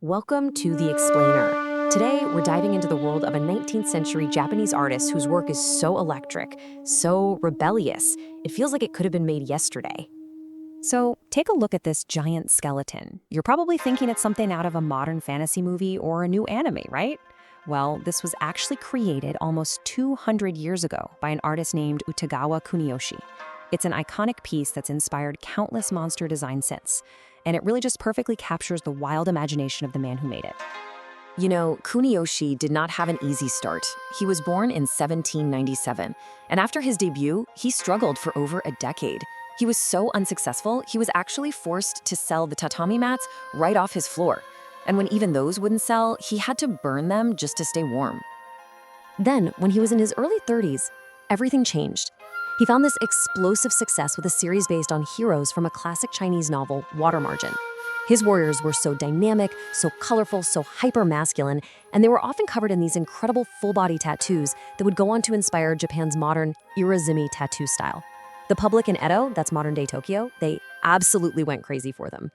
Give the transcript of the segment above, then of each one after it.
Welcome to The Explainer. Today, we're diving into the world of a 19th century Japanese artist whose work is so electric, so rebellious, it feels like it could have been made yesterday. So, take a look at this giant skeleton. You're probably thinking it's something out of a modern fantasy movie or a new anime, right? Well, this was actually created almost 200 years ago by an artist named Utagawa Kuniyoshi. It's an iconic piece that's inspired countless monster designs since, and it really just perfectly captures the wild imagination of the man who made it. You know, Kuniyoshi did not have an easy start. He was born in 1797, and after his debut, he struggled for over a decade. He was so unsuccessful, he was actually forced to sell the tatami mats right off his floor. And when even those wouldn't sell, he had to burn them just to stay warm. Then, when he was in his early 30s, everything changed. He found this explosive success with a series based on heroes from a classic Chinese novel, Water Margin. His warriors were so dynamic, so colorful, so hyper-masculine, and they were often covered in these incredible full-body tattoos that would go on to inspire Japan's modern Irizumi tattoo style. The public in Edo, that's modern-day Tokyo, they absolutely went crazy for them.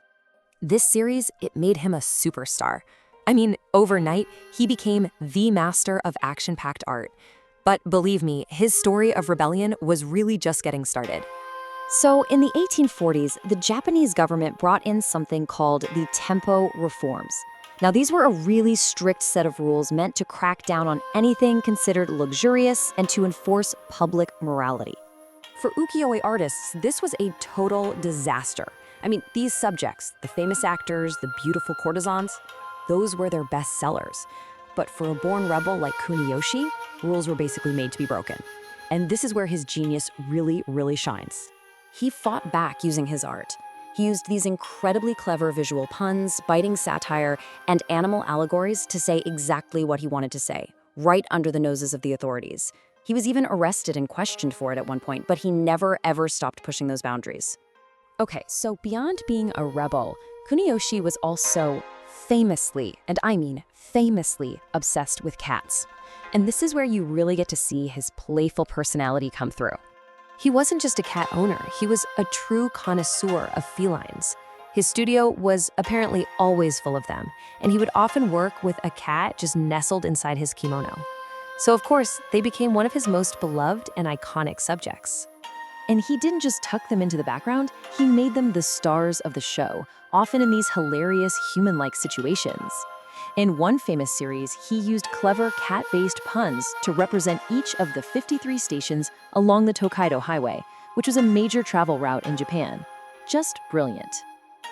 This series, it made him a superstar. I mean, overnight, he became the master of action-packed art. But believe me, his story of rebellion was really just getting started. So in the 1840s, the Japanese government brought in something called the Tempo Reforms. Now, these were a really strict set of rules meant to crack down on anything considered luxurious and to enforce public morality. For ukiyo-e artists, this was a total disaster. I mean, these subjects, the famous actors, the beautiful courtesans, those were their best sellers. But for a born rebel like Kuniyoshi, rules were basically made to be broken. And this is where his genius really shines. He fought back using his art. He used these incredibly clever visual puns, biting satire, and animal allegories to say exactly what he wanted to say, right under the noses of the authorities. He was even arrested and questioned for it at one point, but he never ever stopped pushing those boundaries. Okay, so beyond being a rebel, Kuniyoshi was also famously, and I mean famously, obsessed with cats. And this is where you really get to see his playful personality come through. He wasn't just a cat owner, he was a true connoisseur of felines. His studio was apparently always full of them, and he would often work with a cat just nestled inside his kimono. So of course, they became one of his most beloved and iconic subjects. And he didn't just tuck them into the background, he made them the stars of the show, often in these hilarious human-like situations. In one famous series, he used clever cat-based puns to represent each of the 53 stations along the Tokaido Highway, which was a major travel route in Japan. Just brilliant.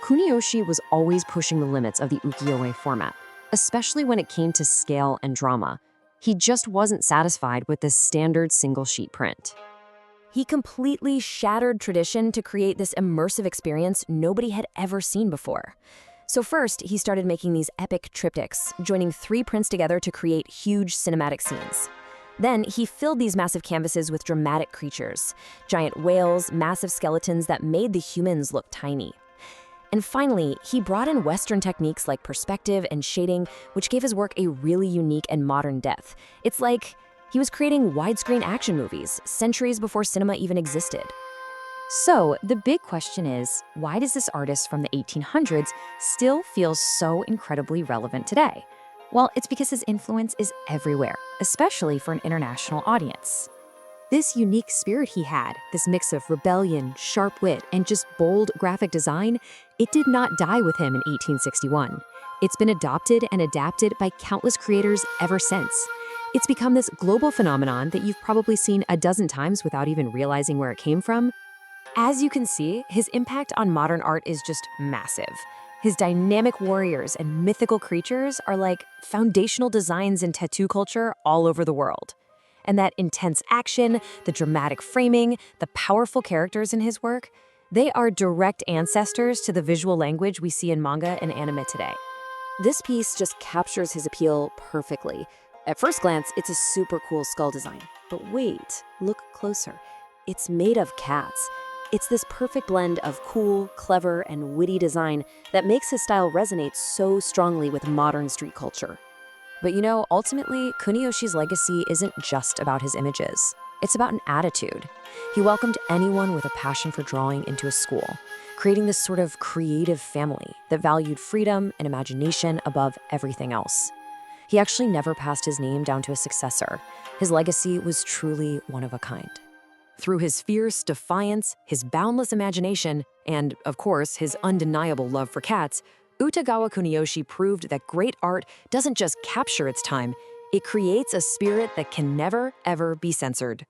Kuniyoshi was always pushing the limits of the ukiyo-e format, especially when it came to scale and drama. He just wasn't satisfied with the standard single-sheet print. He completely shattered tradition to create this immersive experience nobody had ever seen before. So first, he started making these epic triptychs, joining 3 prints together to create huge cinematic scenes. Then, he filled these massive canvases with dramatic creatures, giant whales, massive skeletons that made the humans look tiny. And finally, he brought in Western techniques like perspective and shading, which gave his work a really unique and modern depth. It's like he was creating widescreen action movies centuries before cinema even existed. So, the big question is, why does this artist from the 1800s still feel so incredibly relevant today? Well, it's because his influence is everywhere, especially for an international audience. This unique spirit he had, this mix of rebellion, sharp wit, and just bold graphic design, it did not die with him in 1861. It's been adopted and adapted by countless creators ever since. It's become this global phenomenon that you've probably seen a dozen times without even realizing where it came from. As you can see, his impact on modern art is just massive. His dynamic warriors and mythical creatures are like foundational designs in tattoo culture all over the world. And that intense action, the dramatic framing, the powerful characters in his work, they are direct ancestors to the visual language we see in manga and anime today. This piece just captures his appeal perfectly. At first glance, it's a super cool skull design. But wait, look closer. It's made of cats. It's this perfect blend of cool, clever, and witty design that makes his style resonate so strongly with modern street culture. But ultimately, Kuniyoshi's legacy isn't just about his images. It's about an attitude. He welcomed anyone with a passion for drawing into his school, creating this sort of creative family that valued freedom and imagination above everything else. He actually never passed his name down to a successor. His legacy was truly one of a kind. Through his fierce defiance, his boundless imagination, and, of course, his undeniable love for cats, Utagawa Kuniyoshi proved that great art doesn't just capture its time, it creates a spirit that can never, ever be censored.